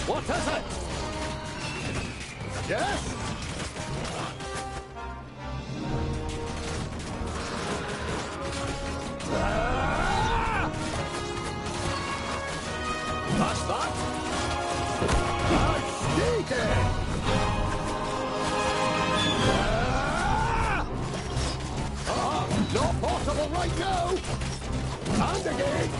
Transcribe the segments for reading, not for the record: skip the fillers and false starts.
What is it? Yes? That's that. Not possible right now. And again.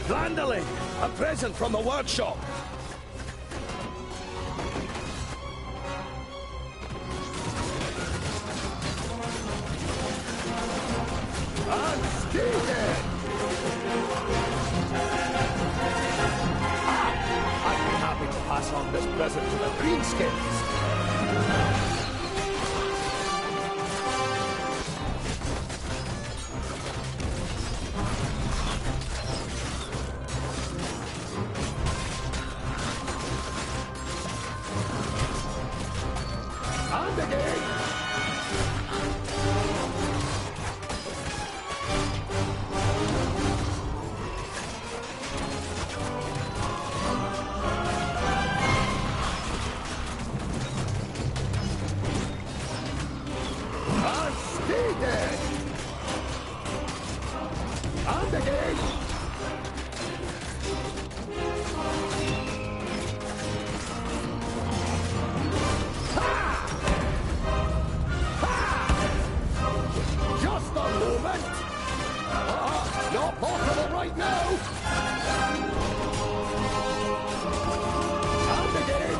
Vandally, a present from the workshop. And skated. I'd be happy to pass on this present to the greenskins. And again. And skated. And again. Just a moment! Not possible right now! And again!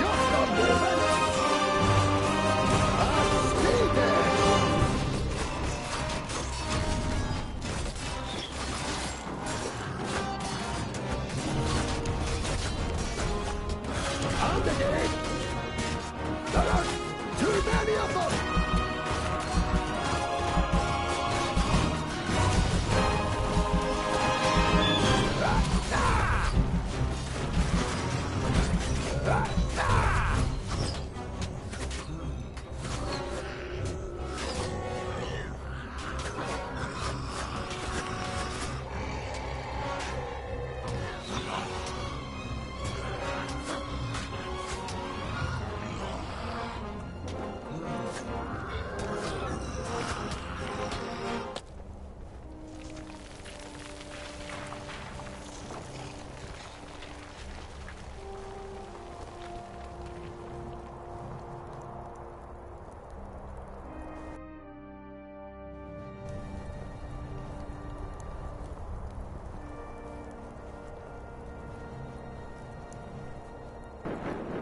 Just a moment! And stay there! And again! There are too many of them!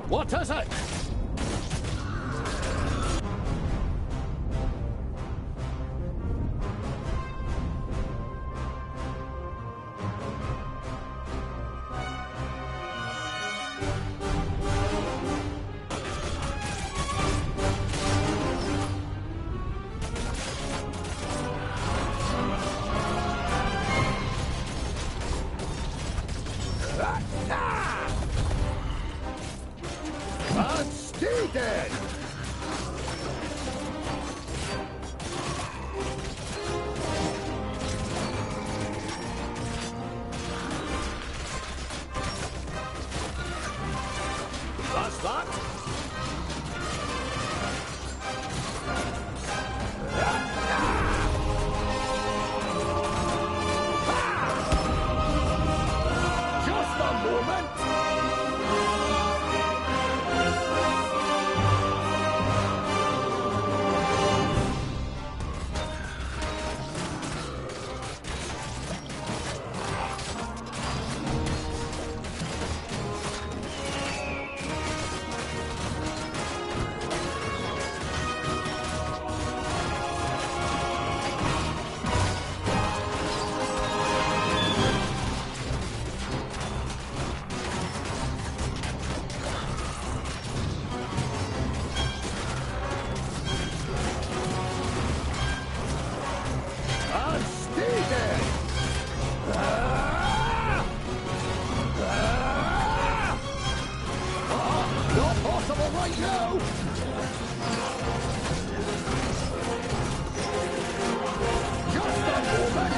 What is it? And stay dead! That's that. Just a moment! right now! Just a moment!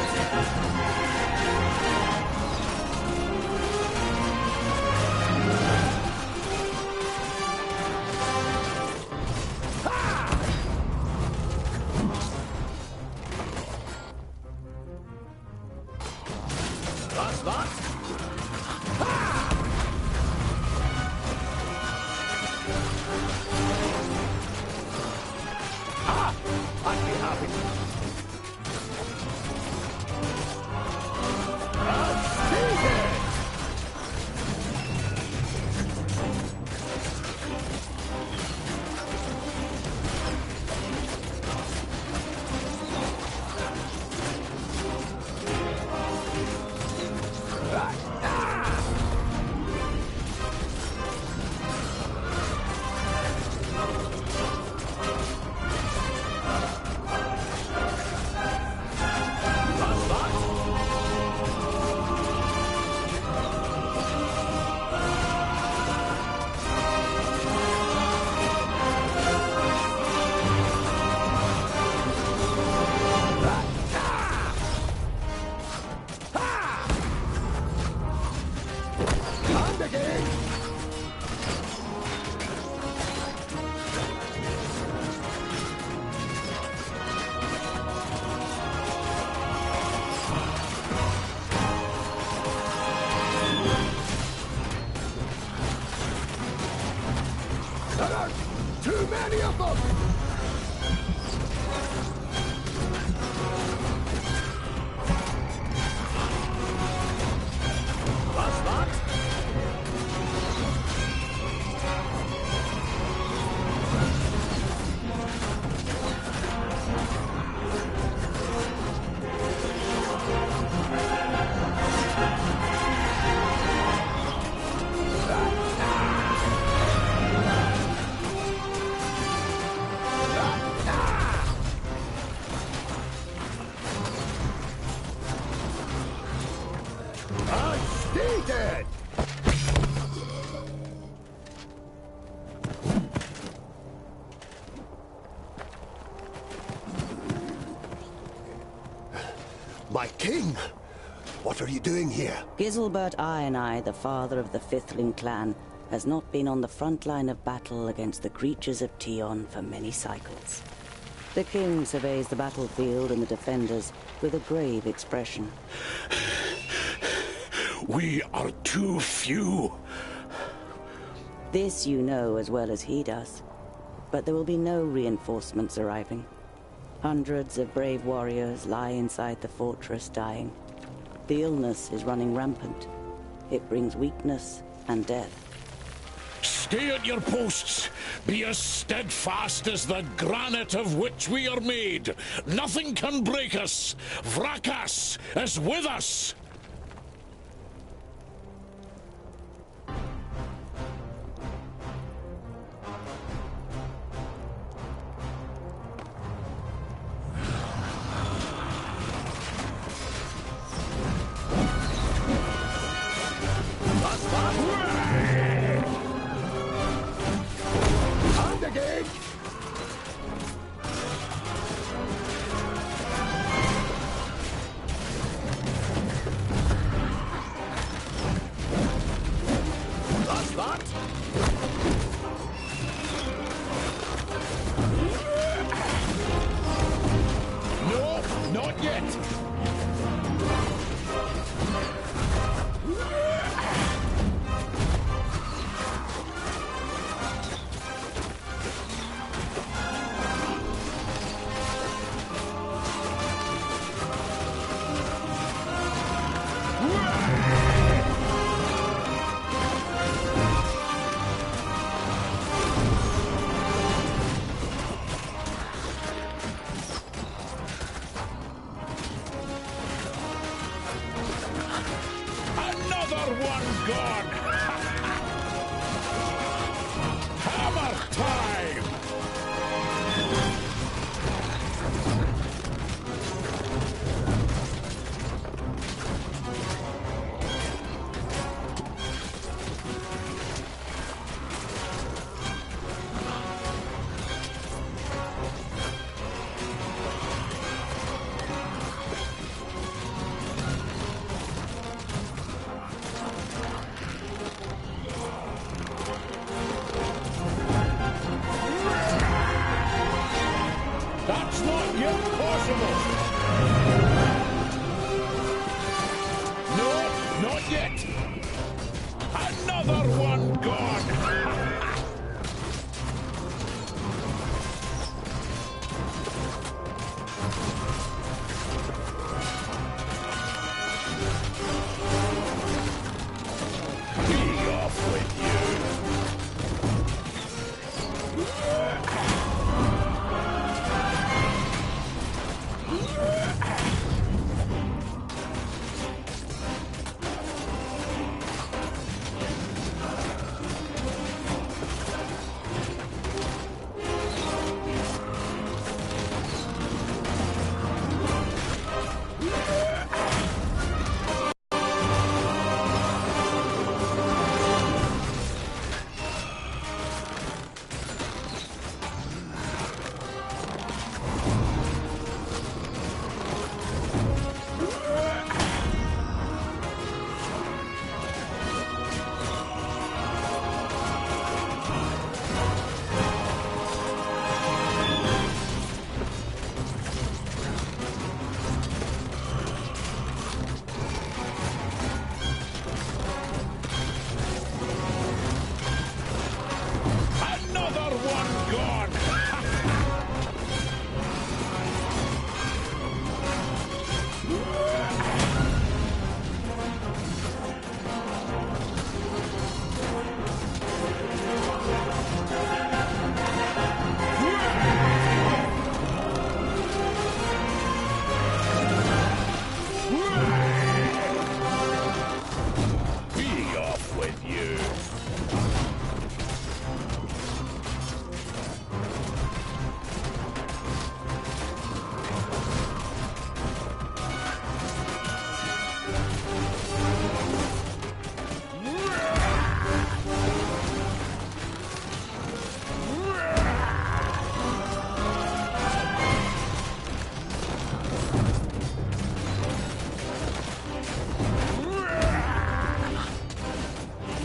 Too many of them! Last lot? Dead! My king! What are you doing here? Giselbert Eye, the father of the Fifthling clan, has not been on the front line of battle against the creatures of Tion for many cycles. The king surveys the battlefield and the defenders with a grave expression. We are too few. This you know as well as he does. But there will be no reinforcements arriving. Hundreds of brave warriors lie inside the fortress dying. The illness is running rampant. It brings weakness and death. Stay at your posts. Be as steadfast as the granite of which we are made. Nothing can break us. Vrakas is with us. possible! No, not yet! Another one gone! Be off with you!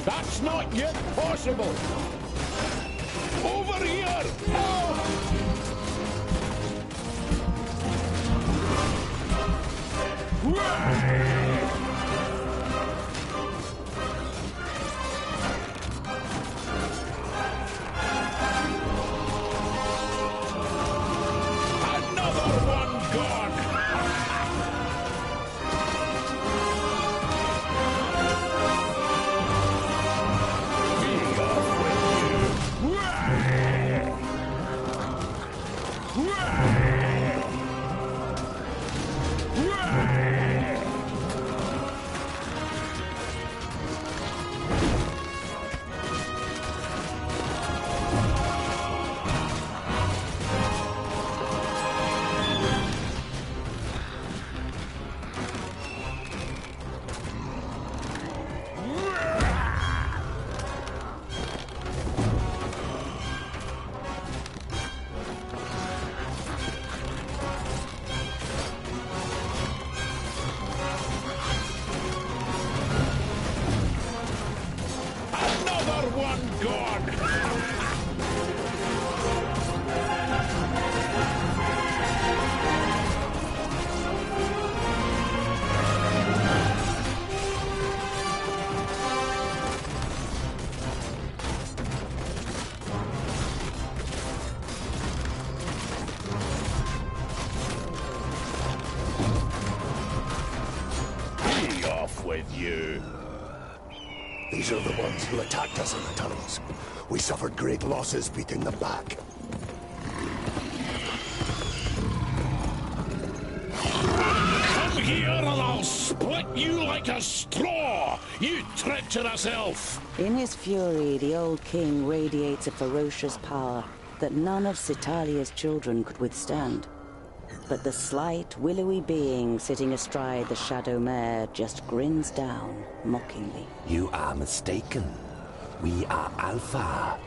That's not yet possible! Over here! Help! Another one gone! With you. These are the ones who attacked us in the tunnels. We suffered great losses beating them back. Come here and I'll split you like a straw, you treacherous elf! In his fury, the old king radiates a ferocious power that none of Citalia's children could withstand. But the slight, willowy being sitting astride the shadow mare just grins down, mockingly. You are mistaken. We are Alpha.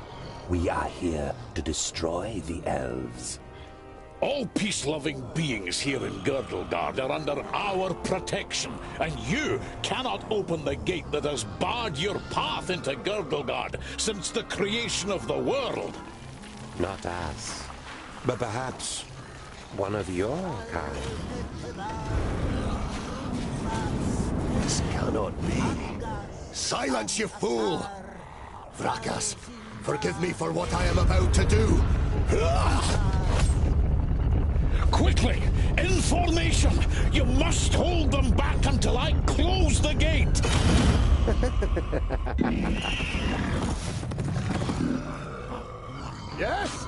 We are here to destroy the elves. All peace-loving beings here in Girdlegard are under our protection, and you cannot open the gate that has barred your path into Girdlegard since the creation of the world. Not us. But perhaps One of your kind. This cannot be. Silence, you fool! Vrakas, forgive me for what I am about to do. Quickly! In formation! You must hold them back until I close the gate! Yes?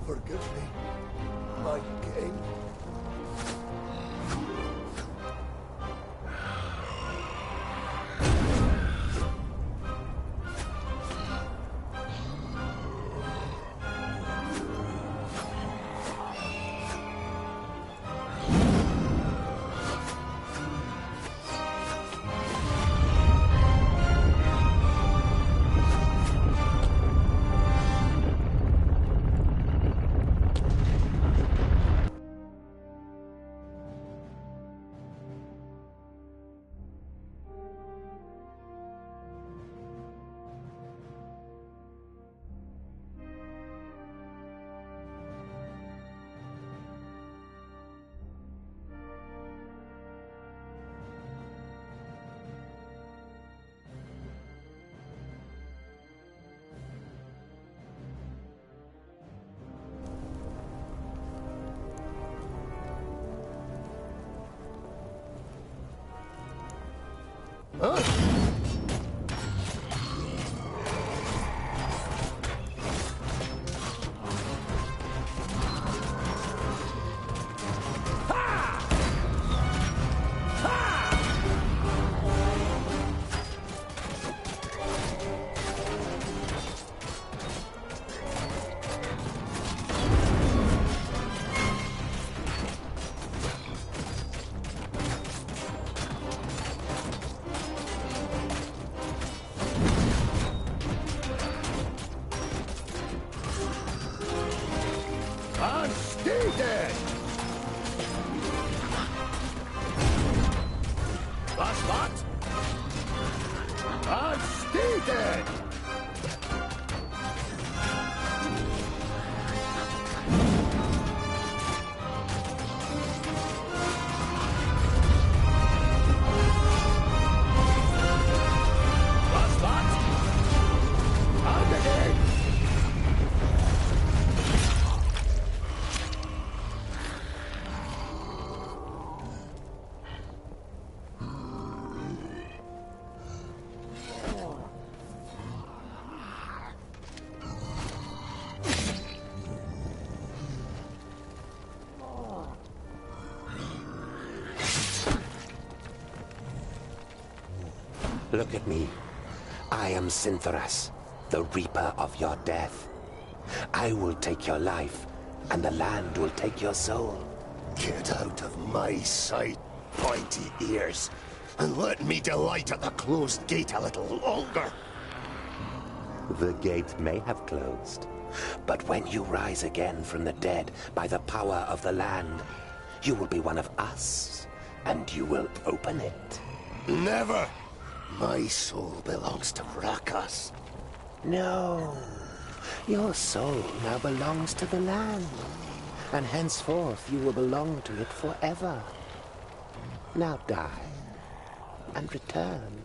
Forgive me, my king. And stay dead! That's that! And stay dead! That's that! And again! Look at me. I am Sintharas, the Reaper of your death. I will take your life, and the land will take your soul. Get out of my sight, pointy ears, and let me delight at the closed gate a little longer. The gate may have closed, but when you rise again from the dead by the power of the land, you will be one of us, and you will open it. Never! My soul belongs to Vrakas. No. Your soul now belongs to the land, and henceforth you will belong to it forever. Now die, and return.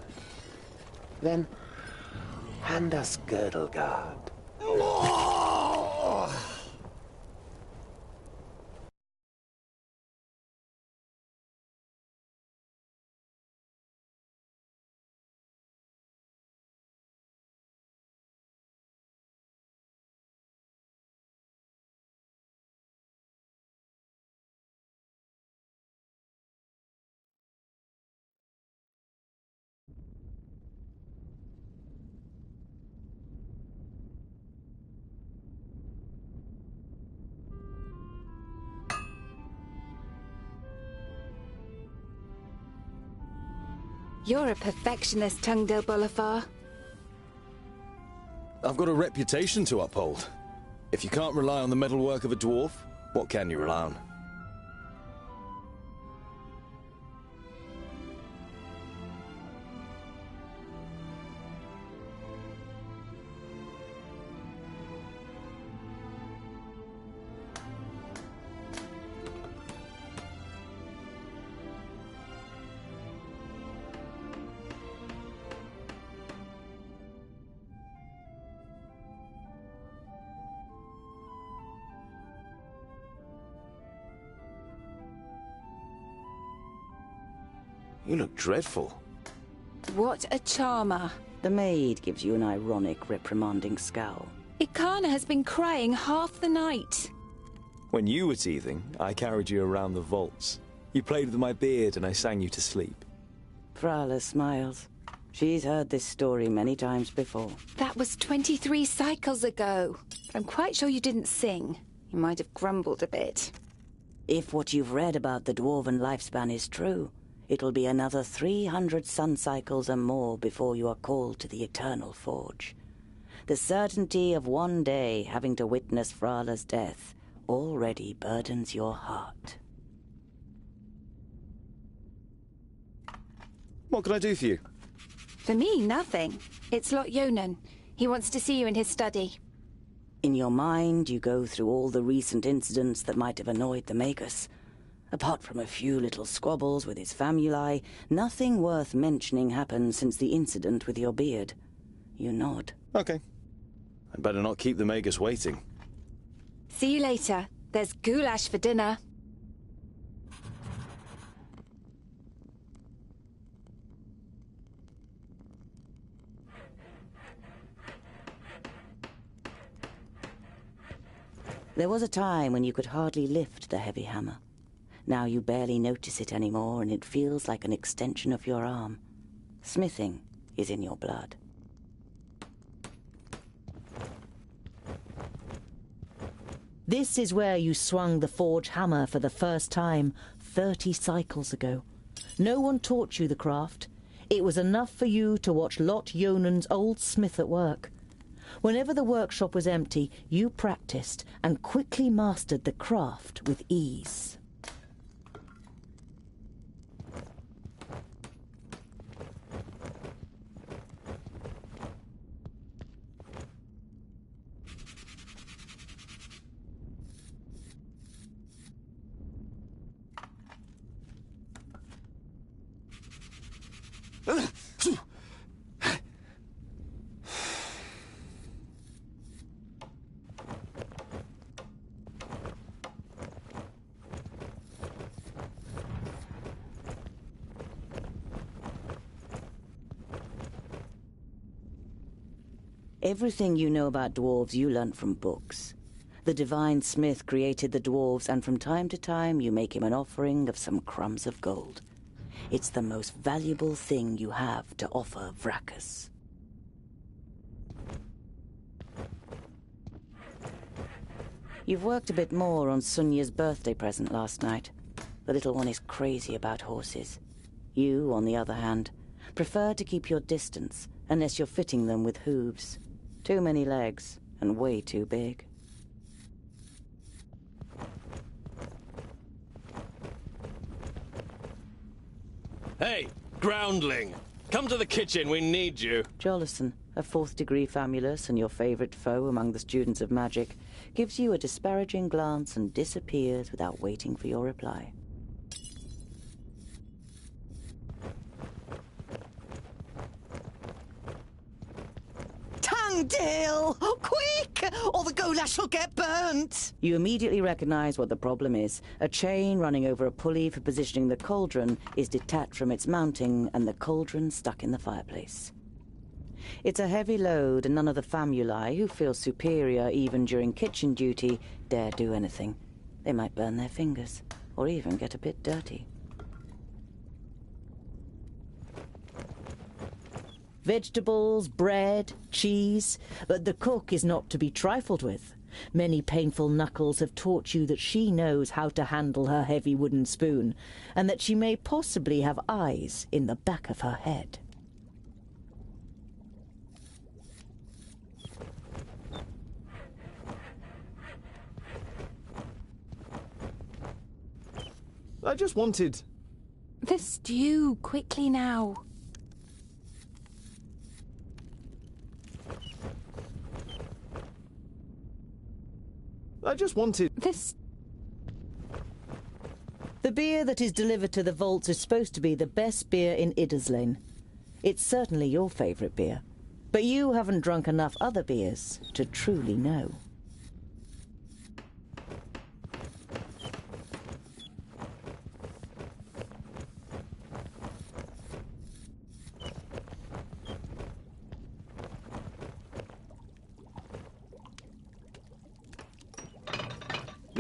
Then hand us Girdlegard. You're a perfectionist, Tungdil Bolafar. I've got a reputation to uphold. If you can't rely on the metalwork of a dwarf, what can you rely on? You look dreadful. What a charmer. The maid gives you an ironic, reprimanding scowl. Ikana has been crying half the night. When you were teething, I carried you around the vaults. You played with my beard and I sang you to sleep. Frala smiles. She's heard this story many times before. That was 23 cycles ago. I'm quite sure you didn't sing. You might have grumbled a bit. If what you've read about the dwarven lifespan is true, it'll be another 300 sun cycles and more before you are called to the Eternal Forge. The certainty of one day having to witness Frala's death already burdens your heart. What can I do for you? For me, nothing. It's Lot Yonan. He wants to see you in his study. In your mind, you go through all the recent incidents that might have annoyed the Magus. Apart from a few little squabbles with his famuli, nothing worth mentioning happened since the incident with your beard. You nod. Okay. I'd better not keep the Magus waiting. See you later. There's goulash for dinner. There was a time when you could hardly lift the heavy hammer. Now you barely notice it anymore, and it feels like an extension of your arm. Smithing is in your blood. This is where you swung the forge hammer for the first time 30 cycles ago. No one taught you the craft. It was enough for you to watch Lot Yonan's old smith at work. Whenever the workshop was empty, you practiced and quickly mastered the craft with ease. Everything you know about dwarves you learnt from books. The divine smith created the dwarves, and from time to time you make him an offering of some crumbs of gold. It's the most valuable thing you have to offer Vracus. You've worked a bit more on Sunya's birthday present last night. The little one is crazy about horses. You, on the other hand, prefer to keep your distance unless you're fitting them with hooves. Too many legs, and way too big. Hey, groundling! Come to the kitchen, we need you. Jolison, a 4th degree famulus and your favorite foe among the students of magic, gives you a disparaging glance and disappears without waiting for your reply. Tungdil! Quick! Or the goulash will get burnt! You immediately recognize what the problem is. A chain running over a pulley for positioning the cauldron is detached from its mounting, and the cauldron stuck in the fireplace. It's a heavy load, and none of the famuli, who feel superior even during kitchen duty, dare do anything. They might burn their fingers, or even get a bit dirty. Vegetables, bread, cheese, but the cook is not to be trifled with. Many painful knuckles have taught you that she knows how to handle her heavy wooden spoon, and that she may possibly have eyes in the back of her head. I just wanted... The stew, quickly now. I just wanted... This... The beer that is delivered to the vaults is supposed to be the best beer in Idderslane. It's certainly your favourite beer, but you haven't drunk enough other beers to truly know.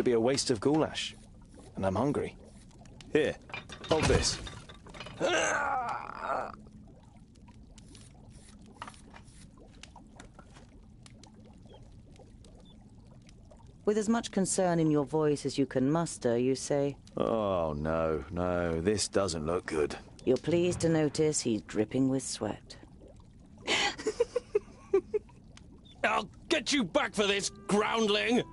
It'd be a waste of goulash. And I'm hungry. Here, hold this. With as much concern in your voice as you can muster, you say, Oh, no, no, this doesn't look good. You're pleased to notice he's dripping with sweat. I'll get you back for this, groundling!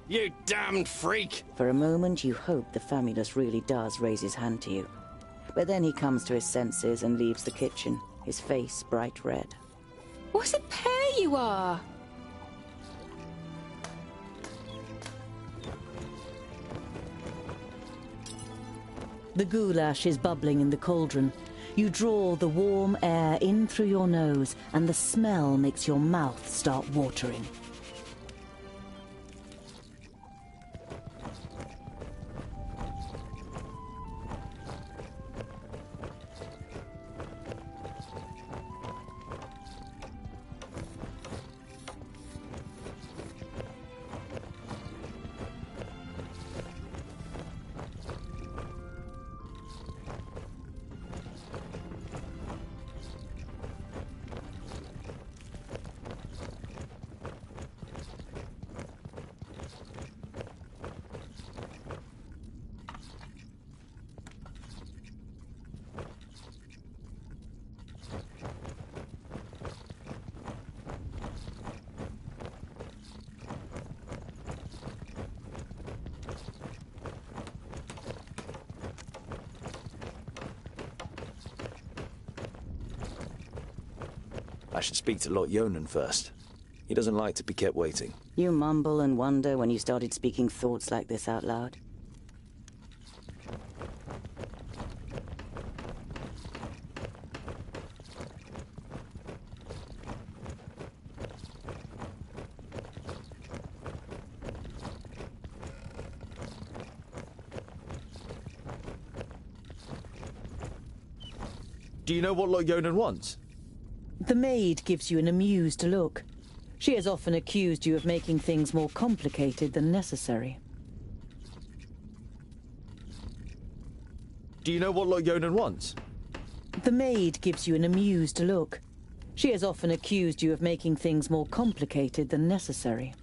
You damned freak! For a moment, you hope the Famulus really does raise his hand to you. But then he comes to his senses and leaves the kitchen, his face bright red. What a pair you are! The goulash is bubbling in the cauldron. You draw the warm air in through your nose, and the smell makes your mouth start watering. I should speak to Lot Yonan first. He doesn't like to be kept waiting. You mumble and wonder when you started speaking thoughts like this out loud. Do you know what Lot Yonan wants? The maid gives you an amused look. She has often accused you of making things more complicated than necessary. Do you know what Lot Yonan wants? The maid gives you an amused look. She has often accused you of making things more complicated than necessary.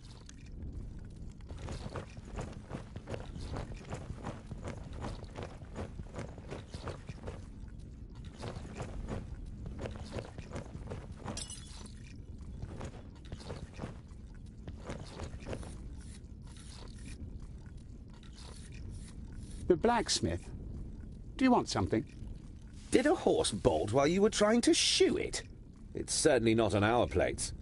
The blacksmith? Do you want something? Did a horse bolt while you were trying to shoe it? It's certainly not on our plates.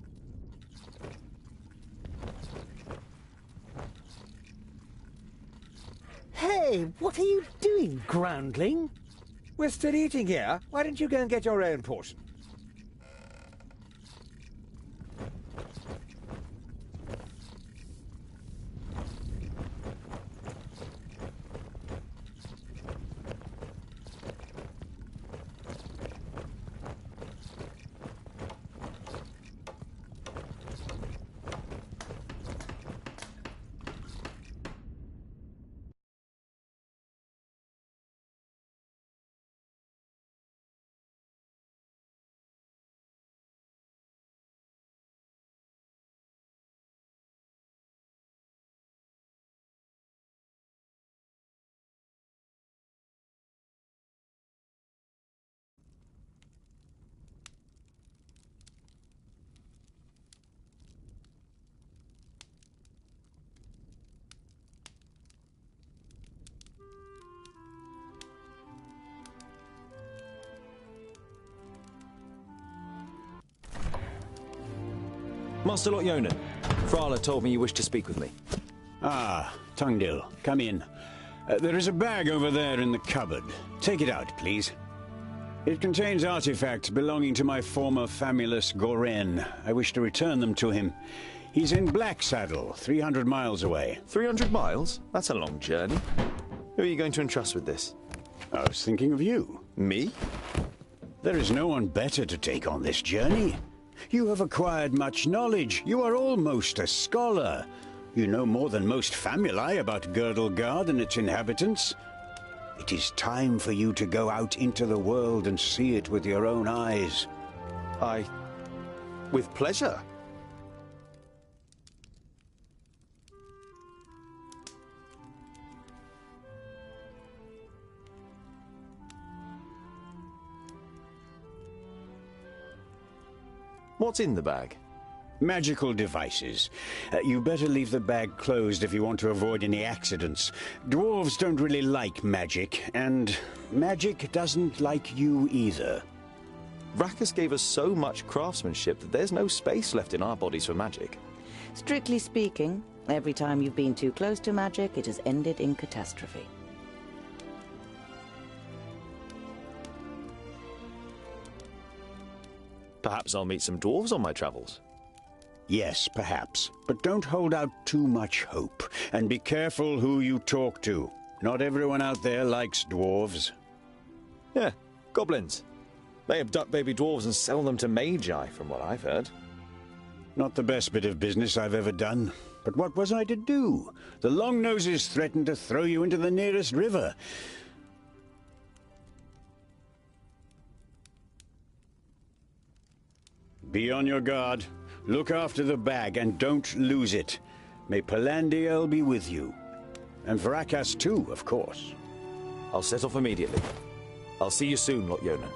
Hey, what are you doing, groundling? We're still eating here. Why don't you go and get your own portion? Master Lot Yonan, Frala told me you wished to speak with me. Ah, Tungdil, come in. There is a bag over there in the cupboard. Take it out, please. It contains artifacts belonging to my former famulus Goren. I wish to return them to him. He's in Blacksaddle, 300 miles away. 300 miles? That's a long journey. Who are you going to entrust with this? I was thinking of you. Me? There is no one better to take on this journey. You have acquired much knowledge. You are almost a scholar. You know more than most famuli about Girdlegard and its inhabitants. It is time for you to go out into the world and see it with your own eyes. With pleasure. What's in the bag? Magical devices. You better leave the bag closed if you want to avoid any accidents. Dwarves don't really like magic, and magic doesn't like you either. Rakus gave us so much craftsmanship that there's no space left in our bodies for magic. Strictly speaking, every time you've been too close to magic, it has ended in catastrophe. Perhaps I'll meet some dwarves on my travels. Yes, perhaps. But don't hold out too much hope. And be careful who you talk to. Not everyone out there likes dwarves. Yeah, goblins. They abduct baby dwarves and sell them to magi, from what I've heard. Not the best bit of business I've ever done. But what was I to do? The Longnoses threatened to throw you into the nearest river. Be on your guard. Look after the bag and don't lose it. May Palandiel be with you. And Vrakas too, of course. I'll set off immediately. I'll see you soon, Lot Yonan.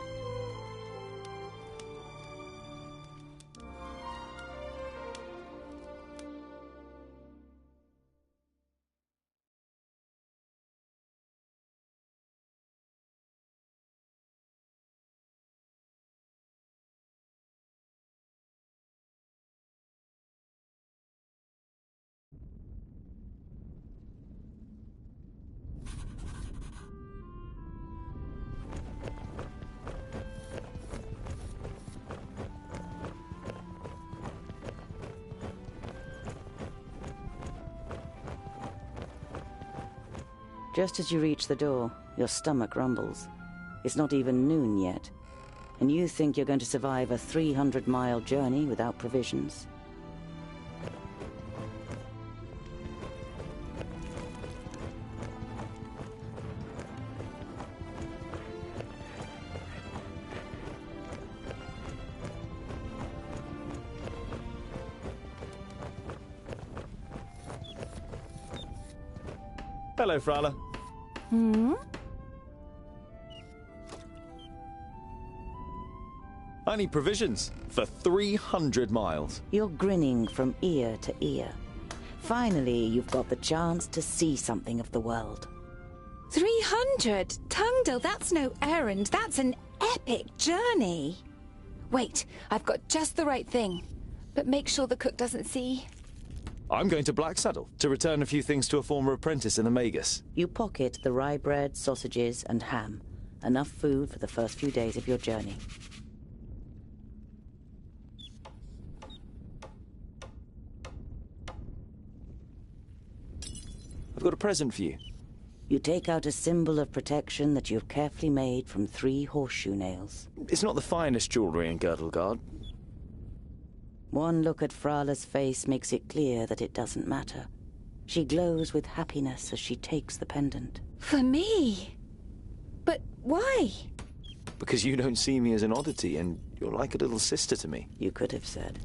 Just as you reach the door, your stomach rumbles. It's not even noon yet, and you think you're going to survive a 300-mile journey without provisions. Hello, Frala. I need provisions for 300 miles. You're grinning from ear to ear. Finally, you've got the chance to see something of the world. 300? Tungdil, that's no errand. That's an epic journey. Wait, I've got just the right thing. But make sure the cook doesn't see. I'm going to Blacksaddle to return a few things to a former apprentice in the Magus. You pocket the rye bread, sausages, and ham. Enough food for the first few days of your journey. I've got a present for you. You take out a symbol of protection that you've carefully made from 3 horseshoe nails. It's not the finest jewelry in Girdlegard. One look at Frala's face makes it clear that it doesn't matter. She glows with happiness as she takes the pendant. For me? But why? Because you don't see me as an oddity, and you're like a little sister to me. You could have said,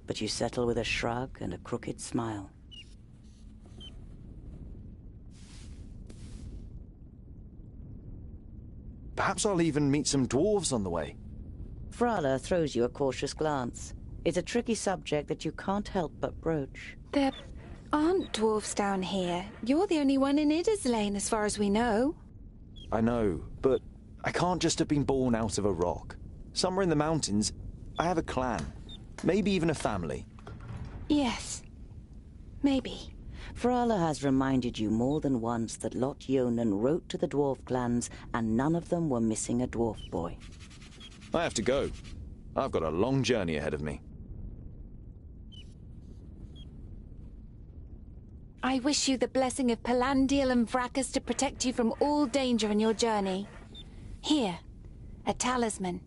but you settle with a shrug and a crooked smile. Perhaps I'll even meet some dwarves on the way. Frala throws you a cautious glance. It's a tricky subject that you can't help but broach. There aren't dwarves down here. You're the only one in Idislane, as far as we know. I know, but I can't just have been born out of a rock. Somewhere in the mountains, I have a clan. Maybe even a family. Yes. Maybe. Frala has reminded you more than once that Lot Yonan wrote to the dwarf clans, and none of them were missing a dwarf boy. I have to go. I've got a long journey ahead of me. I wish you the blessing of Palandiel and Vracus to protect you from all danger in your journey. Here, a talisman.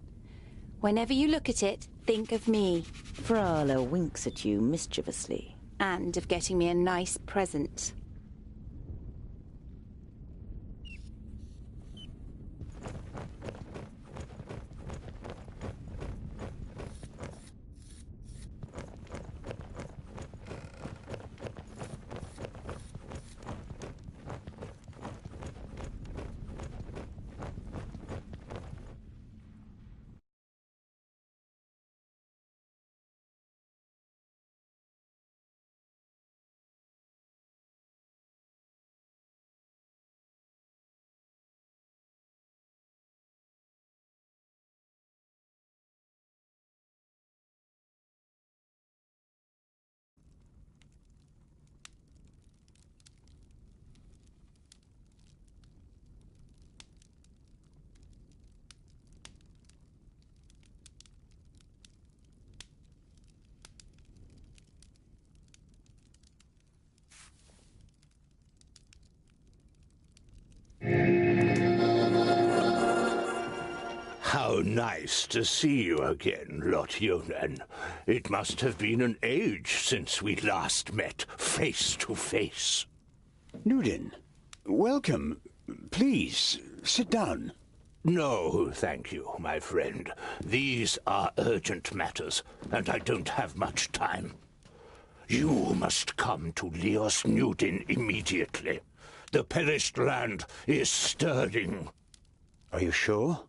Whenever you look at it, think of me. Frala winks at you mischievously. And of getting me a nice present. How nice to see you again, Lot Yonan. It must have been an age since we last met face to face. Nudin, welcome. Please, sit down. No, thank you, my friend. These are urgent matters, and I don't have much time. You must come to Leos Nudin immediately. The perished land is stirring. Are you sure?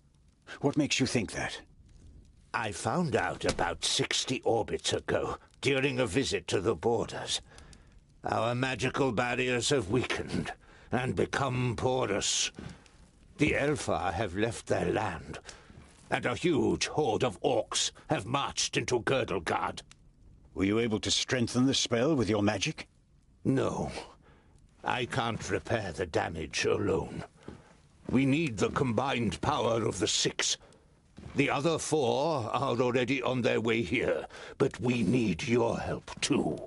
What makes you think that? I found out about 60 orbits ago, during a visit to the borders. Our magical barriers have weakened and become porous. The Elfar have left their land, and a huge horde of orcs have marched into Girdlegard. Were you able to strengthen the spell with your magic? No. I can't repair the damage alone. We need the combined power of the 6. The other 4 are already on their way here, but we need your help too.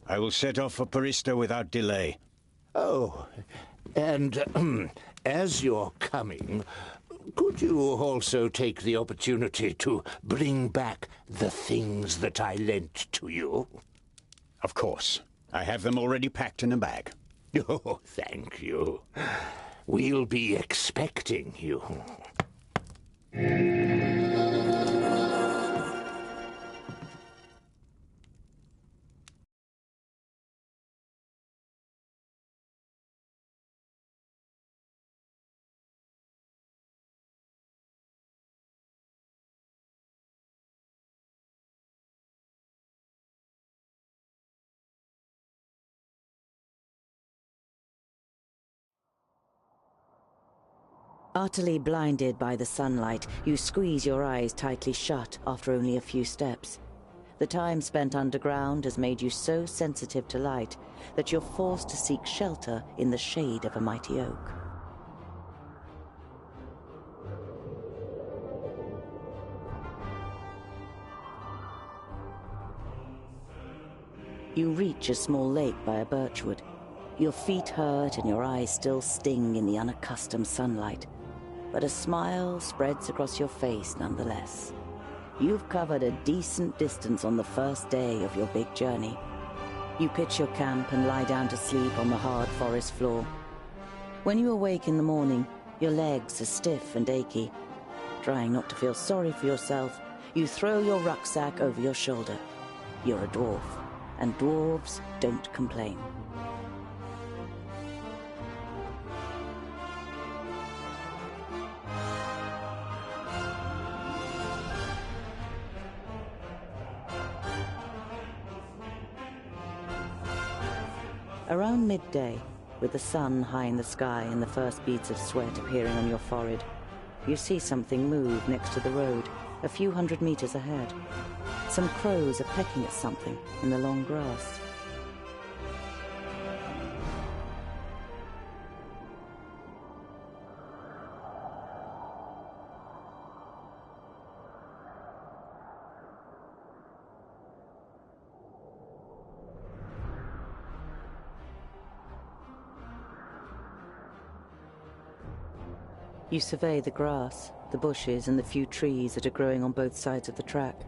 I will set off for Parista without delay. Oh, and as you're coming, could you also take the opportunity to bring back the things that I lent to you? Of course. I have them already packed in a bag. Oh, thank you. We'll be expecting you. Utterly blinded by the sunlight, you squeeze your eyes tightly shut after only a few steps. The time spent underground has made you so sensitive to light that you're forced to seek shelter in the shade of a mighty oak. You reach a small lake by a birchwood. Your feet hurt and your eyes still sting in the unaccustomed sunlight. But a smile spreads across your face nonetheless. You've covered a decent distance on the first day of your big journey. You pitch your camp and lie down to sleep on the hard forest floor. When you awake in the morning, your legs are stiff and achy. Trying not to feel sorry for yourself, you throw your rucksack over your shoulder. You're a dwarf, and dwarves don't complain. Around midday, with the sun high in the sky and the first beads of sweat appearing on your forehead, you see something move next to the road, a few hundred meters ahead. Some crows are pecking at something in the long grass. You survey the grass, the bushes, and the few trees that are growing on both sides of the track.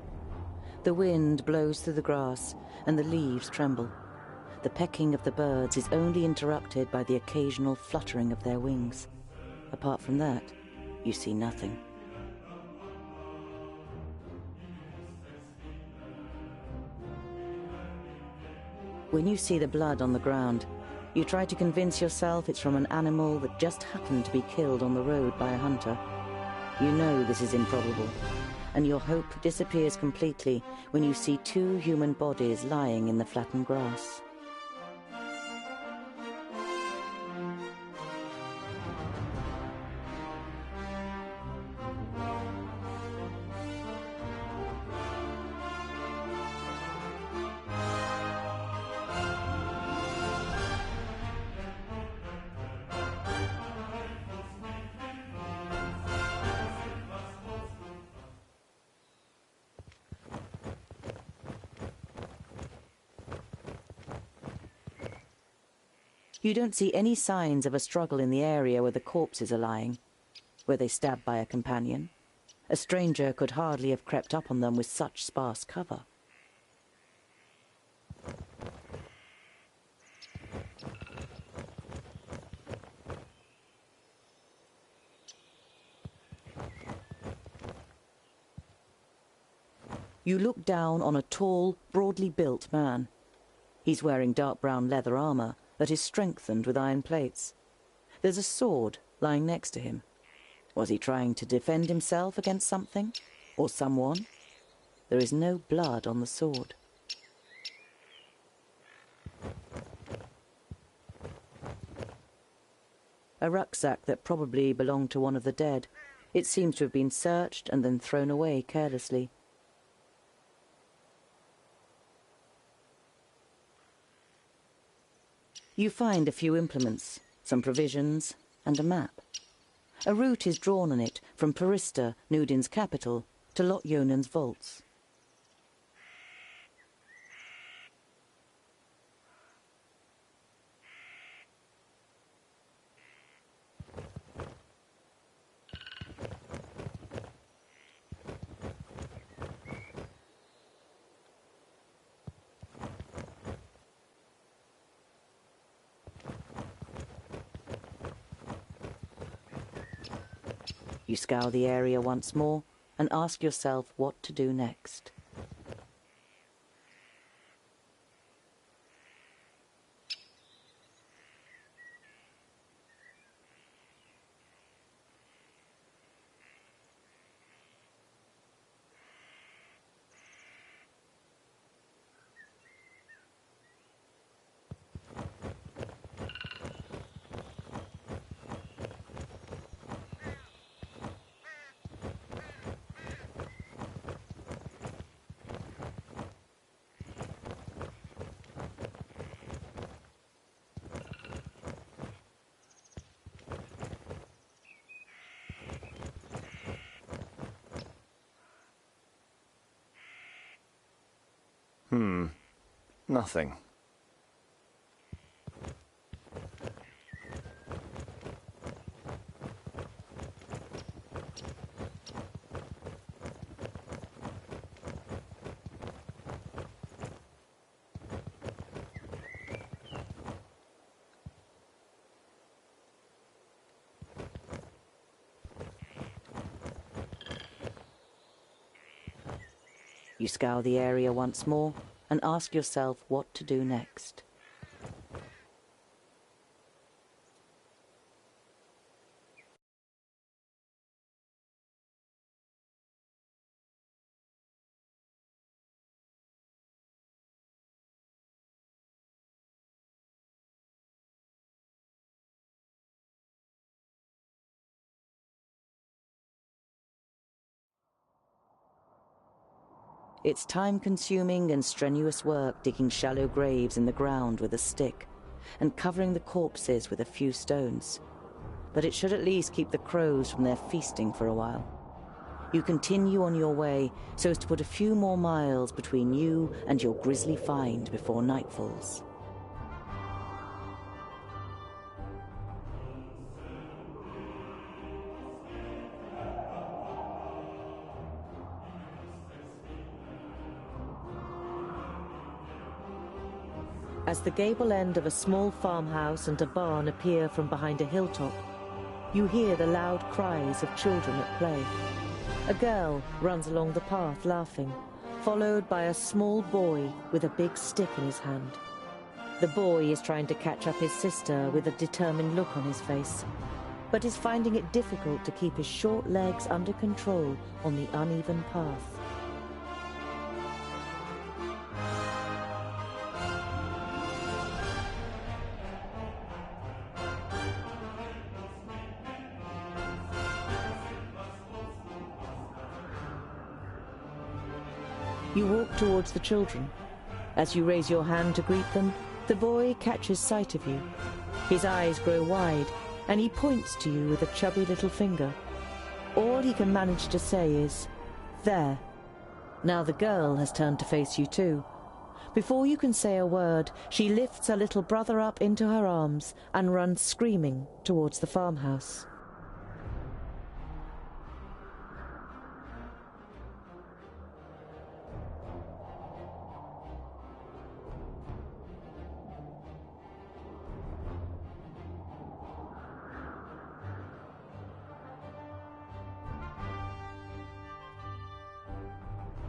The wind blows through the grass, and the leaves tremble. The pecking of the birds is only interrupted by the occasional fluttering of their wings. Apart from that, you see nothing. When you see the blood on the ground, you try to convince yourself it's from an animal that just happened to be killed on the road by a hunter. You know this is improbable, and your hope disappears completely when you see two human bodies lying in the flattened grass. You don't see any signs of a struggle in the area where the corpses are lying. Were they stabbed by a companion? A stranger could hardly have crept up on them with such sparse cover. You look down on a tall, broadly built man. He's wearing dark brown leather armor that is strengthened with iron plates. There's a sword lying next to him. Was he trying to defend himself against something? Or someone? There is no blood on the sword. A rucksack that probably belonged to one of the dead. It seems to have been searched and then thrown away carelessly. You find a few implements, some provisions, and a map. A route is drawn on it from Parista, Nudin's capital, to Lot-Yonan's vaults. You scour the area once more and ask yourself what to do next. Nothing. You scour the area once more and ask yourself what to do next. It's time-consuming and strenuous work digging shallow graves in the ground with a stick and covering the corpses with a few stones. But it should at least keep the crows from their feasting for a while. You continue on your way so as to put a few more miles between you and your grisly find before night falls. As the gable end of a small farmhouse and a barn appear from behind a hilltop, you hear the loud cries of children at play. A girl runs along the path laughing, followed by a small boy with a big stick in his hand. The boy is trying to catch up his sister with a determined look on his face, but is finding it difficult to keep his short legs under control on the uneven path. You walk towards the children. As you raise your hand to greet them, the boy catches sight of you. His eyes grow wide, and he points to you with a chubby little finger. All he can manage to say is, "There." Now the girl has turned to face you too. Before you can say a word, she lifts her little brother up into her arms and runs screaming towards the farmhouse.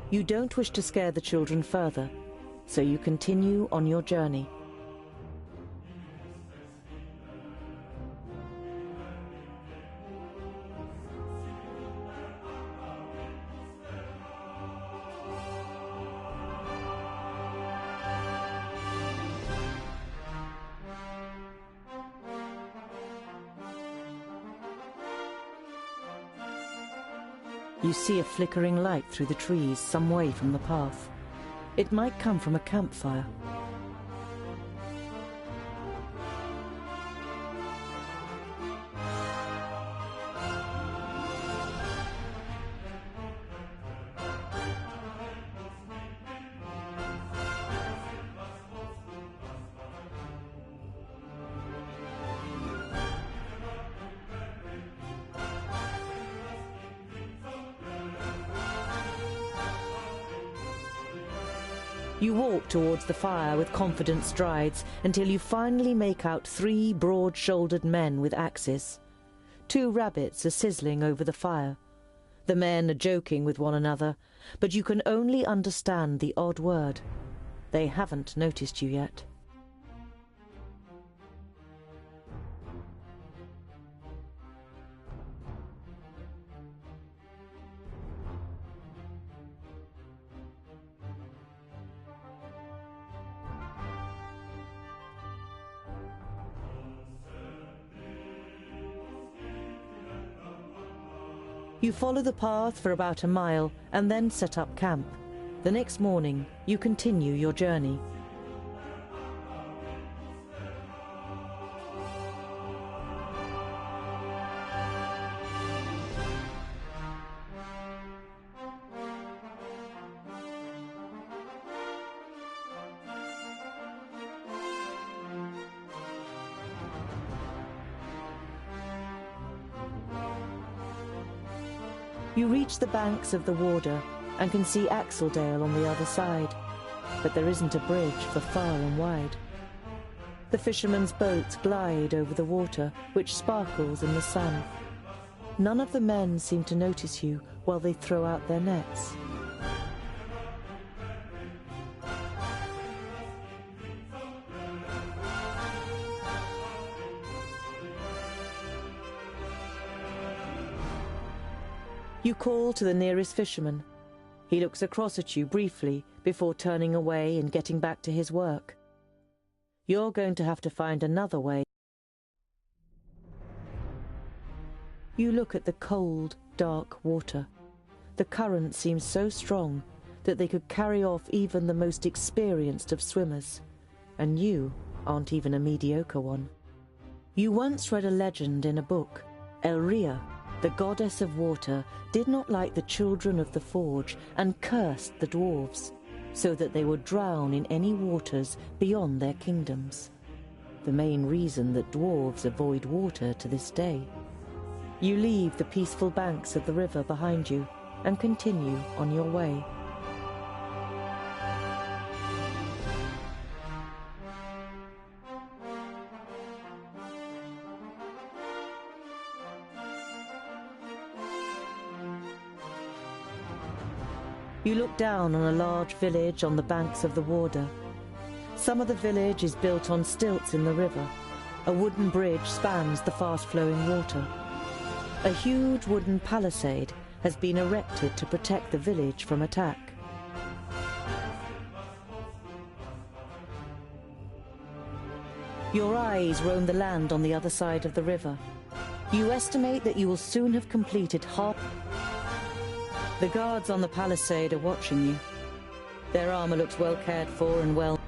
You don't wish to scare the children further, so you continue on your journey. You see a flickering light through the trees some way from the path. It might come from a campfire. You walk towards the fire with confident strides until you finally make out 3 broad-shouldered men with axes. 2 rabbits are sizzling over the fire. The men are joking with one another, but you can only understand the odd word. They haven't noticed you yet. You follow the path for about a mile and then set up camp. The next morning, you continue your journey. You reach the banks of the Warder and can see Axeldale on the other side, but there isn't a bridge for far and wide. The fishermen's boats glide over the water, which sparkles in the sun. None of the men seem to notice you while they throw out their nets. You call to the nearest fisherman. He looks across at you briefly before turning away and getting back to his work. You're going to have to find another way. You look at the cold, dark water. The current seems so strong that they could carry off even the most experienced of swimmers, and you aren't even a mediocre one. You once read a legend in a book. Elria, the goddess of water, did not like the children of the forge and cursed the dwarves, so that they would drown in any waters beyond their kingdoms. The main reason that dwarves avoid water to this day. You leave the peaceful banks of the river behind you and continue on your way. You look down on a large village on the banks of the Warder. Some of the village is built on stilts in the river. A wooden bridge spans the fast-flowing water. A huge wooden palisade has been erected to protect the village from attack. Your eyes roam the land on the other side of the river. You estimate that you will soon have completed half. The guards on the palisade are watching you. Their armor looks well cared for and well.